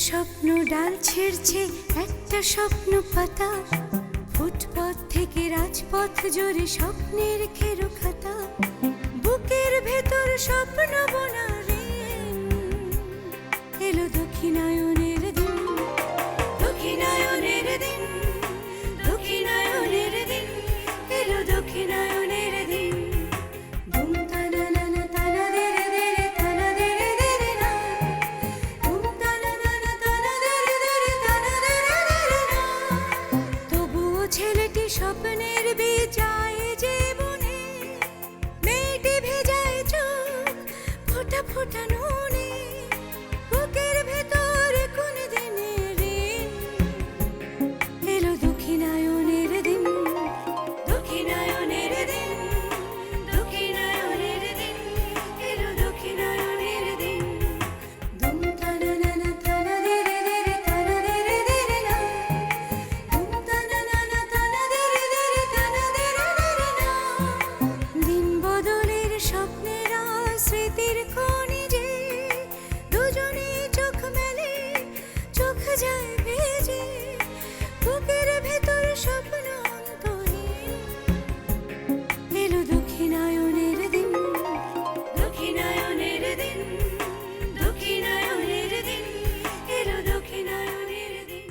স্বপ্ন ডাল ছেড়ছে, একটা স্বপ্ন পাতা, ফুটপথ থেকে রাজপথ জুড়ে স্বপ্নের খেরো খাতা, বুকের ভেতর স্বপ্ন বোনা ঋণ। এলো দক্ষিণায়নের দিন, দক্ষিণায়নের দিন, দক্ষিণায়নের দিন, এলো দক্ষিণায়নের দিন। ধুম তানা নানা তানা দেরে দেরে তানা দেরে দেরে না, ধুম তানা নানা তানা দেরে দেরে তানা দেরে দেরে না। তবুও ছেলেটি স্বপ্নের বেজায় জীবনে, মেয়েটি ভেজায় চোখ ফোটা ফোটা নুনে, বুকের ভেতর কোন দিনের ঋণ। এলো দক্ষিণায়নের দিন, দক্ষিণায়নের দিন, দক্ষিণায়নের দিন, এলো দক্ষিণায়নের দিন। ধুম তানা নানা তানা দেরে দেরে তানা দেরে দেরে না, ধুম তানা নানা তানা দেরে দেরে তানা দেরে দেরে না। দিন বদলের স্বপ্নের স্মৃতির খনিজে, দুজনে চোখ মেলে চোখ যায় ভেজে, বুকের ভেতর স্বপ্ন অন্তহীন। এলো দক্ষিণায়নের দিন, দক্ষিণায়নের দিন, দক্ষিণায়নের দিন, এলো দক্ষিণায়নের দিন।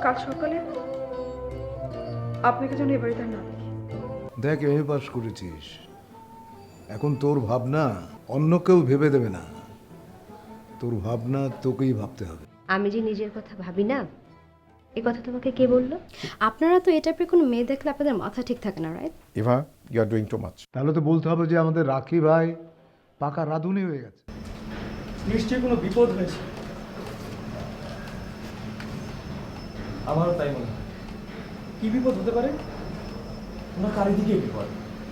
কাল সকালে আপনাকে যেন এ বাড়িতে আর না দেখি। দেখ এমএ পাস করেছিস, এখন তোর ভাবনা অন্য কেউ ভেবে দেবে না, তোর ভাবনা তোকেই ভাবতে হবে। আমি যে নিজের কথা ভাবি না, এ কথা তোমাকে কে বললো? আপনারা তো এই টাইপের কোনো মেয়ে দেখলে আপনাদের মাথা ঠিক থাকে না, right? Eva, you are doing too much. তাহলে তো বলতে হবে যে আমাদের রাখি ভাই পাকা রাঁধুনি হয়ে গেছে। নিশ্চয়ই কোনো বিপদ হয়েছে। আমারও তাই মনে হয়। কি বিপদ হতে পারে? ওনার চারিদিকে বিপদ।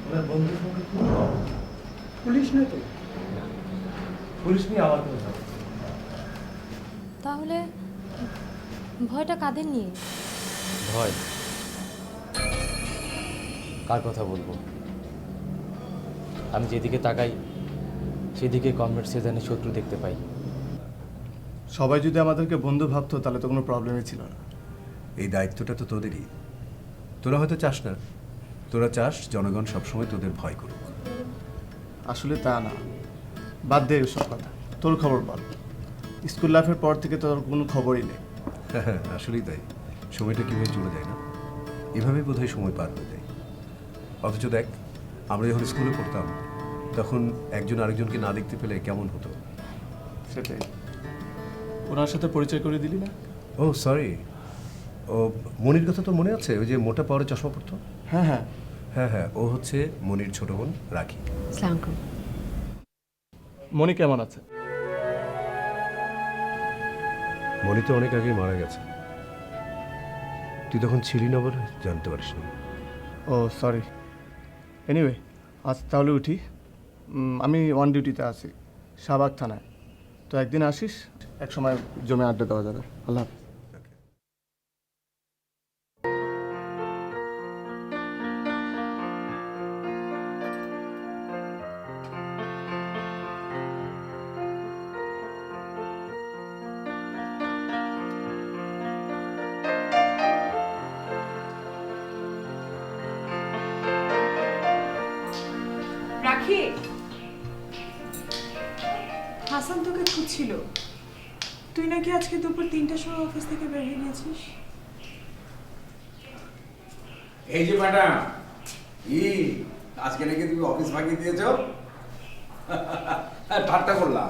ওনার বন্ধুর সঙ্গে খুব কম। পুলিশ নয় তো? পুলিশ নিয়ে আমার কোনো ঝামেলা। তাহলে ভয়টা কাদের নিয়ে? ভয়? কার কথা বলবো? আমি যেদিকে তাকাই সেদিকে কমরেড সেজানের শত্রু দেখতে পাই। সবাই যদি আমাদেরকে বন্ধু ভাবতো তাহলে তো কোনো প্রবলেমই ছিল না। এই দায়িত্বটা তো তোদেরই। তোরা হয়তো চাস না, তোরা চাস জনগণ সবসময় তোদের ভয় করুক। আসলে তা না, বাদ দে ওসব কথা। তোর খবর বল। স্কুল লাইফের পর থেকে তোর কোনো খবরই নেই। হ্যাঁ, আসলেই তাই। সময়টা কীভাবে চলে যায় না, এভাবেই বোধহয় সময় পার হয়ে যায়। অথচ দেখ, আমরা যখন স্কুলে পড়তাম তখন একজন আরেকজনকে না দেখতে পেলে কেমন হতো। সেটাই। ওনার সাথে পরিচয় করে দিলি না? ও সরি, ও মনির কথা তো মনে আছে? ওই যে মোটা পাওয়ারে চশমা পড়তো। হ্যাঁ হ্যাঁ হ্যাঁ হ্যাঁ, ও হচ্ছে মনির ছোট বোন রাখি। আসসালামু আলাইকুম। মনি কেমন আছে? মনি তো অনেক আগেই মারা গেছে। তুই তখন ছিলি না বলে জানতে পারিস না। ও সরি। এনিওয়ে, আজ তাহলে উঠি। আমি অন ডিউটিতে আছি শাহবাগ থানায়। তো একদিন আসিস, এক সময় জমে আড্ডা দেওয়া যাবে। আল্লাহ হাফেজ। রাখি, হাসান তোকে খুঁজছিল। তুই নাকি আজকে দুপুর 3টার সময় অফিস থেকে বের হয়ে গেছিস। এই যে ম্যাডাম, আজকে নাকি তুমি অফিস ফাঁকি দিয়েছো? ঠাট্টা করলাম।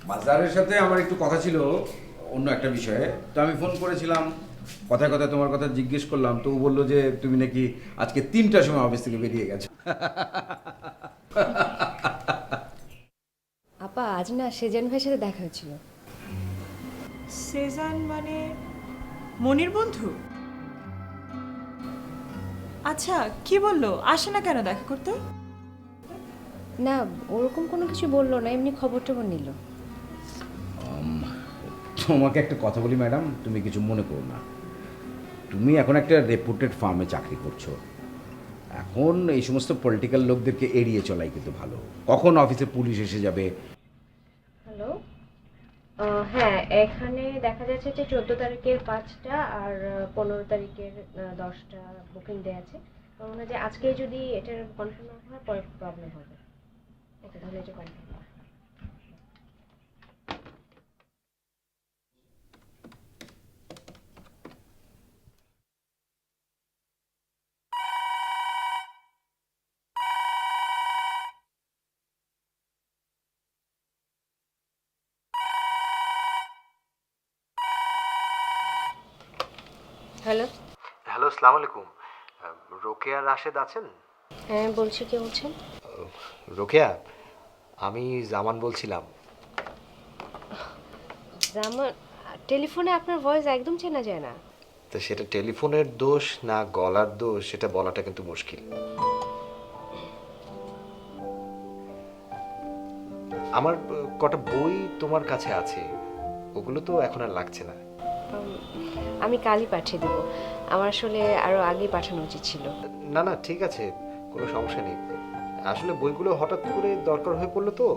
বাজারের সাথে আমার একটু কথা ছিল অন্য একটা বিষয়ে, তো আমি ফোন করেছিলাম, কথায় কথায় তোমার কথা জিজ্ঞেস করলাম, তো ও বললো যে তুমি নাকি আজকে 3টার সময় অফিস থেকে বেরিয়ে গেছো। আপা, আজ না সেজান ভাইয়ের সাথে দেখা হয়েছিল। সেজান মানে মনির বন্ধু? আচ্ছা, কি বললো? আসে না কেন দেখা করতে? না, ওরকম কোনো কিছু বললো না, এমনি খবর টবর নিল। তোমাকে একটা কথা বলি ম্যাডাম, তুমি কিছু মনে করো না। তুমি এখন একটা রেপুটেড ফার্মে চাকরি করছো। এখন এই সমস্ত পলিটিক্যাল লোকদেরকে এড়িয়ে চলাই কিন্তু ভালো। কখন অফিসে পুলিশ এসে যাবে। হ্যালো, হ্যাঁ, এখানে দেখা যাচ্ছে যে 14 তারিখের 5টা আর 15 তারিখের 10টা বুকিং দেওয়া আছে। আমার মনে হয় যে আজকে যদি এটার কনফার্ম না হয় পরে প্রবলেম হবে। ওকে, তাহলে এটা কনফার্ম। হ্যালো। হ্যালো, আসসালামু আলাইকুম। রোকেয়া রাশেদ আছেন? হ্যাঁ, বলছি, কে বলছেন? রোকেয়া, আমি জামান বলছিলাম। জামান? টেলিফোনে আপনার ভয়েস একদম চেনা যায় না। তো সেটা টেলিফোনের দোষ না গলার দোষ সেটা বলাটা কিন্তু মুশকিল। আমার কটা বই তোমার কাছে আছে, ওগুলো তো এখন আর লাগছে না। আমি কালই পাঠিয়ে দেবো। আমার আসলে আরো আগেই পাঠানো উচিত ছিল। না না, ঠিক আছে, কোনো সমস্যা নেই। আসলে বইগুলো হঠাৎ করে দরকার হয়ে পড়লো তো,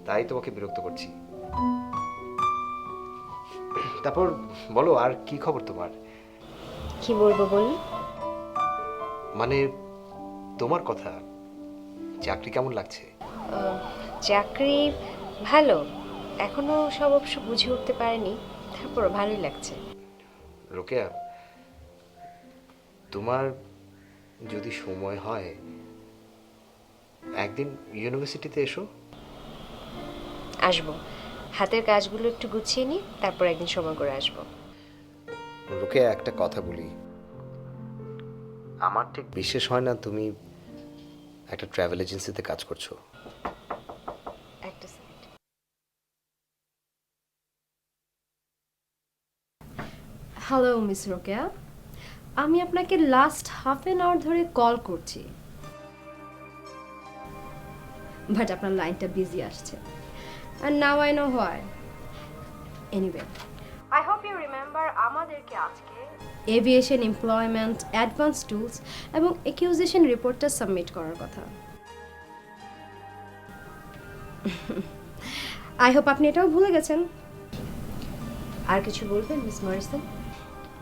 তাই তোমাকে বিরক্ত করছি। তারপর বলো, আর কি খবর তোমার? কি বলবো বলুন? মানে তোমার কথা, চাকরি কেমন লাগছে? চাকরি ভালো, এখনো সব অবশ্য বুঝে উঠতে পারিনি, তারপর ভালোই লাগছে। রোকেয়া, তোমার যদি সময় হয় একদিন ইউনিভার্সিটিতে এসো। আসবো, হাতের কাজগুলো একটু গুছিয়ে নিই, তারপর একদিন সময় করে আসবো। রোকেয়া, একটা কথা বলি, আমার ঠিক বিশ্বাস হয় না তুমি একটা ট্রাভেল এজেন্সিতে কাজ করছো। একটা সেকেন্ড। হ্যালো মিস রোকেয়া, আমি আপনাকে লাস্ট হাফ অ্যান আওয়ার ধরে কল করছি, বাট আপনার লাইনটা বিজি আসছে। And now I know why. Anyway, I hope you remember আমাদেরকে আজকে এভিয়েশন এমপ্লয়মেন্ট অ্যাডভান্স টুলস এবং অ্যাকিউজিশন রিপোর্টটা সাবমিট করার কথা। আই হোপ আপনি এটাও ভুলে গেছেন। আর কিছু বলবেন miss Morrison?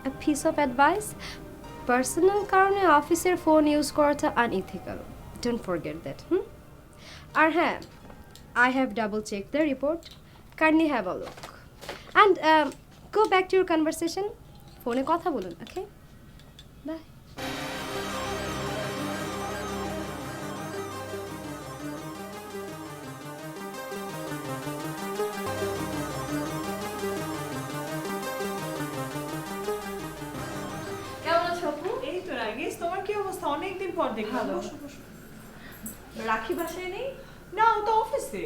A piece of advice, personal কারণে অফিসের ফোন ইউজ করাটা আনইথিক্যাল, ডোন্ট ফরগেট দ্যাট। আর হ্যাঁ, I have double checked the report. Kindly have a look. And go back to your conversation. ফোনে কথা বলুন, okay? Bye. কেমন আছো আপু? এই তো রাগেশ, তোমার কি অবস্থা? অনেকদিন পর দেখলাম। বসো বসো। রাখি বাসায় নেই? না, ও তো অফিসে।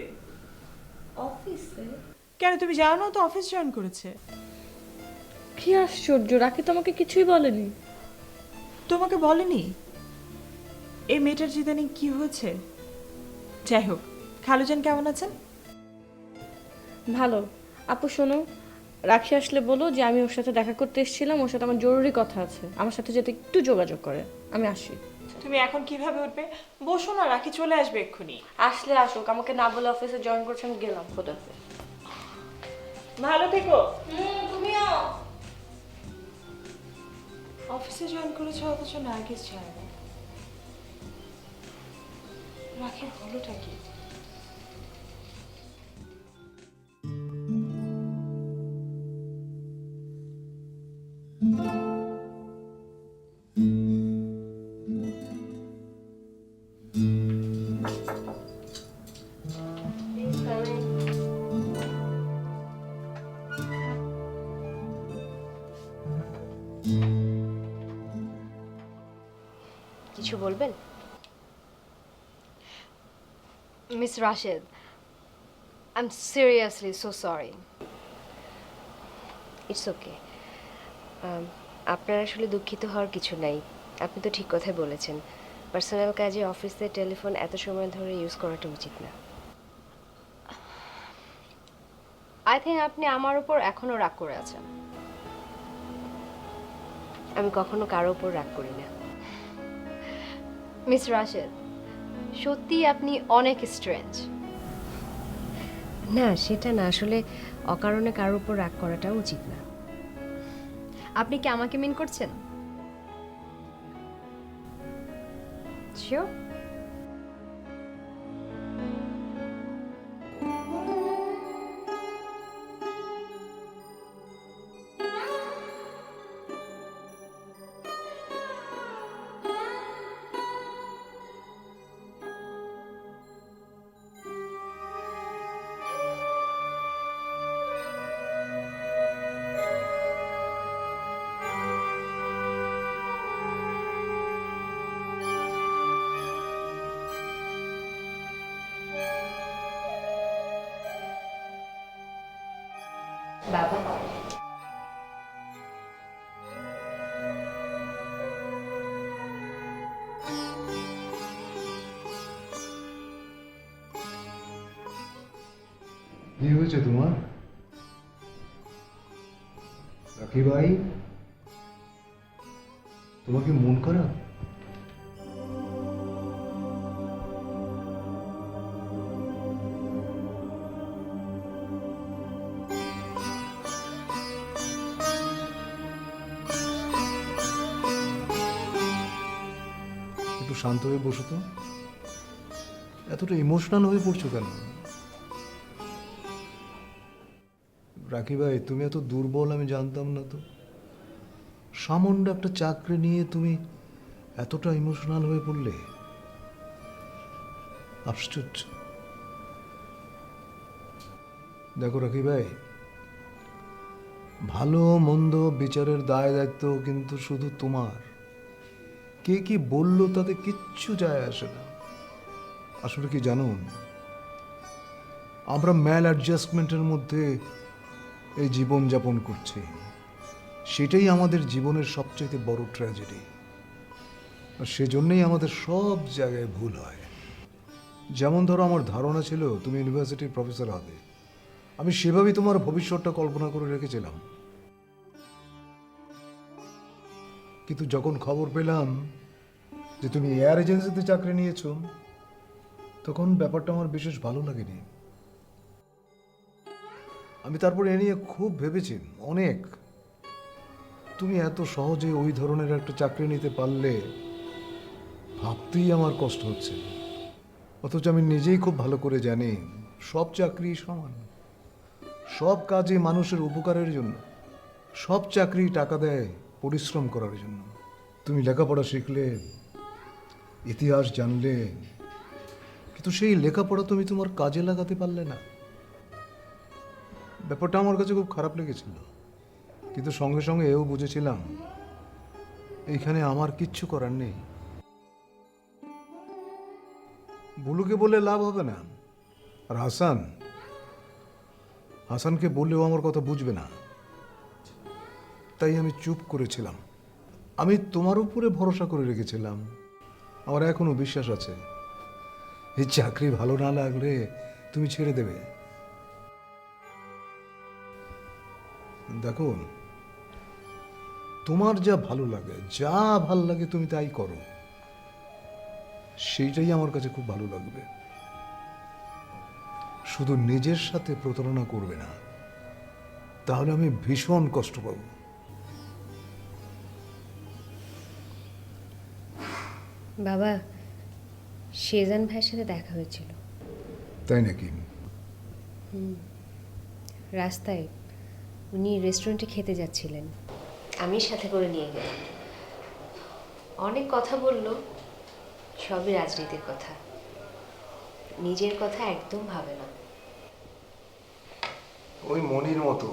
অফিসে? কেন, তুমি জানো না ও তো অফিস জয়েন করেছে? কি আশ্চর্য, রাখি তো আমাকে কিছুই বলেনি। তোমাকে বলেনি? এই মেয়েটার জিদানি কি হয়েছে? যাই হোক, খালুজান কেমন আছেন? ভালো। আপু শোনো, রাখি আসলে বলো যে আমি ওর সাথে দেখা করতে এসেছিলাম, ওর সাথে আমার জরুরি কথা আছে, আমার সাথে যাতে একটু যোগাযোগ করে। আমি আসি। তুমি এখন কিভাবে উঠবে? বসো না, রাখি চলে আসবে এক্ষুনি। আসলে আসুক, আমাকে না বলে অফিসে জয়েন করছে, আমি গেলাম। খোদা হাফেজ। ভালো থেকো। তুমিও। অফিসে জয়েন করেছে অথচ নার্গিস যায় না। রাখির হলোটা কি? কিছু বলবেন? Miss Rashid, I'm seriously so sorry. It's okay. আপনার আসলে দুঃখিত হওয়ার কিছু নাই, আপনি তো ঠিক কথাই বলেছেন। পার্সোনাল কাজে অফিসে টেলিফোন এত সময় ধরে ইউজ করাটা উচিত না। I think আপনি আমার উপর এখনো রাগ করে আছেন। আমি কখনো কারো উপর রাগ করি না। মিস রাশেদ, সত্যি আপনি অনেক স্ট্রেঞ্জ। না, সেটা না, আসলে অকারণে কারোর উপর রাগ করাটা উচিত না। আপনি কি আমাকে মিন করছেন? শিওর? বাবা, কি হয়েছে তোমার রাখি ভাই? তোমার কি মন খারাপ? একটু শান্ত হয়ে বসো তো। এতটা ইমোশনাল হয়ে পড়ছো কেন? রাখি ভাই, তুমি এত দুর্বল আমি জানতাম না তো। সামান্য একটা চাকরি নিয়ে তুমি এতটা ইমোশনাল হয়ে পড়লে, আশ্চর্য। দেখো রাখি ভাই, ভালো মন্দ বিচারের দায় দায়িত্ব কিন্তু শুধু তোমার। কে কি বললো তাতে কিচ্ছু যায় আসে না। আসলে কি জানো, আমরা ম্যাল অ্যাডজাস্টমেন্টের মধ্যে এই জীবন যাপন করছি। সেটাই আমাদের জীবনের সবচেয়ে বড় ট্র্যাজেডি। আর সেজন্যই আমাদের সব জায়গায় ভুল হয়। যেমন ধরো, আমার ধারণা ছিল তুমি ইউনিভার্সিটির প্রফেসর হবে। আমি সেভাবেই তোমার ভবিষ্যৎটা কল্পনা করে রেখেছিলাম। কিন্তু যখন খবর পেলাম যে তুমি এয়ার এজেন্সিতে চাকরি নিয়েছো, তখন ব্যাপারটা আমার বিশেষ ভালো লাগেনি। আমি তারপর এ নিয়ে খুব ভেবেছি অনেক। তুমি এত সহজে ওই ধরনের একটা চাকরি নিতে পারলে ভাবতেই আমার কষ্ট হচ্ছে। অথচ আমি নিজেই খুব ভালো করে জানি সব চাকরি সমান, সব কাজে মানুষের উপকারের জন্য, সব চাকরি টাকা দেয় পরিশ্রম করার জন্য। তুমি লেখাপড়া শিখলে, ইতিহাস জানলে, কিন্তু সেই লেখাপড়া তুমি তোমার কাজে লাগাতে পারলে না। ব্যাপারটা আমার কাছে খুব খারাপ লেগেছিল। কিন্তু সঙ্গে সঙ্গে এও বুঝেছিলাম এইখানে আমার কিচ্ছু করার নেই। বুলুকে বলে লাভ হবে না। আর হাসানকে বললেও আমার কথা বুঝবে না। তাই আমি চুপ করেছিলাম। আমি তোমার উপরে ভরসা করে রেখেছিলাম। আমার এখনো বিশ্বাস আছে এই চাকরি ভালো না লাগলে তুমি ছেড়ে দেবে। দেখো, তোমার যা ভালো লাগে, যা ভাল লাগে তুমি তাই করো। সেইটাই আমার কাছে খুব ভালো লাগবে। শুধু নিজের সাথে প্রতারণা করবে না, তাহলে আমি ভীষণ কষ্ট পাবো। বাবা, শেজান ভাইয়ের সাথে দেখা হয়েছিল। তাই নাকি? রাস্তায় উনি রেস্টুরেন্টে খেতে যাচ্ছিলেন, আমি সাথে করে নিয়ে গেলাম। অনেক কথা বলল, সবই রাজনীতির কথা, নিজের কথা একদম ভাবে না। ওই মনির মতো।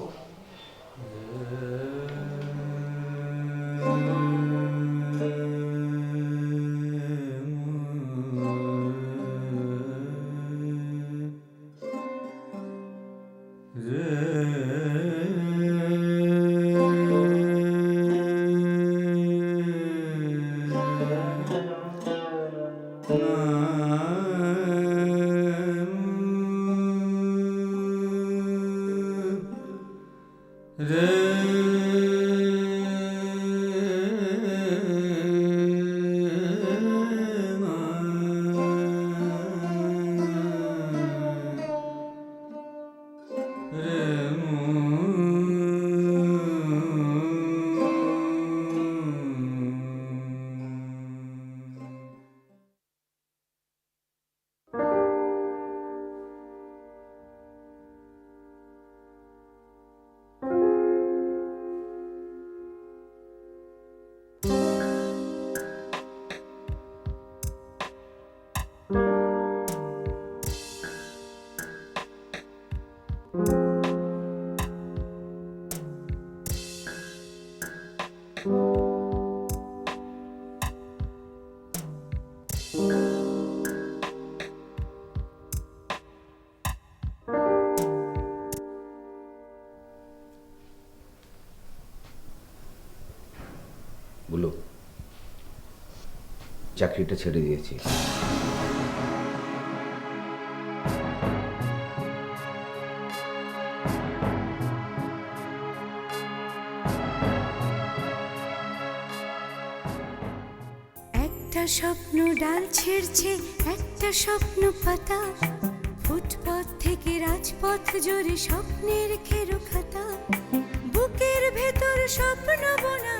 চাকরিটা ছেড়ে দিয়েছি। একটা স্বপ্ন ডাল ছেড়ছে, একটা স্বপ্ন পাতা, ফুটপথ থেকে রাজপথ জোরে স্বপ্নের খেরো খাতা, বুকের ভেতর স্বপ্ন বোনা